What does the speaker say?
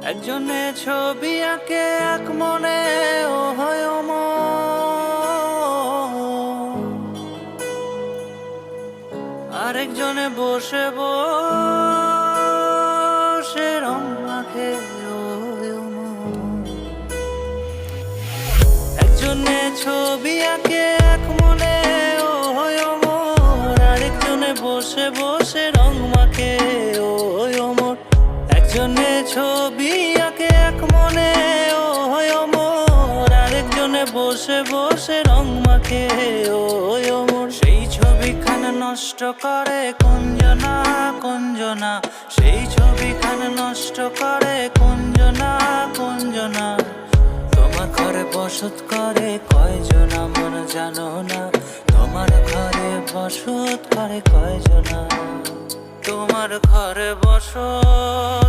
একজনে ছবি আঁকে এক মনে ও হয় আরেকজনে বসে বসে রং মাখে ও একজনে ছবি আঁকে এক মনে ও হয় আরেকজনে বসে বসে রং মাখে ও একজনে ছবি আঁকে এক মনে ও হয় আরেকজনে বসে বসে রং মাখে ও সেই ছবিখানা নষ্ট করে কুঞ্জনা কুঞ্জনা সেই ছবিখানা নষ্ট করে কুঞ্জনা কুঞ্জনা তোমার ঘরে বসত করে কয়জন আমার জানো না তোমার ঘরে বসত করে কয়জনা তোমার ঘরে বসত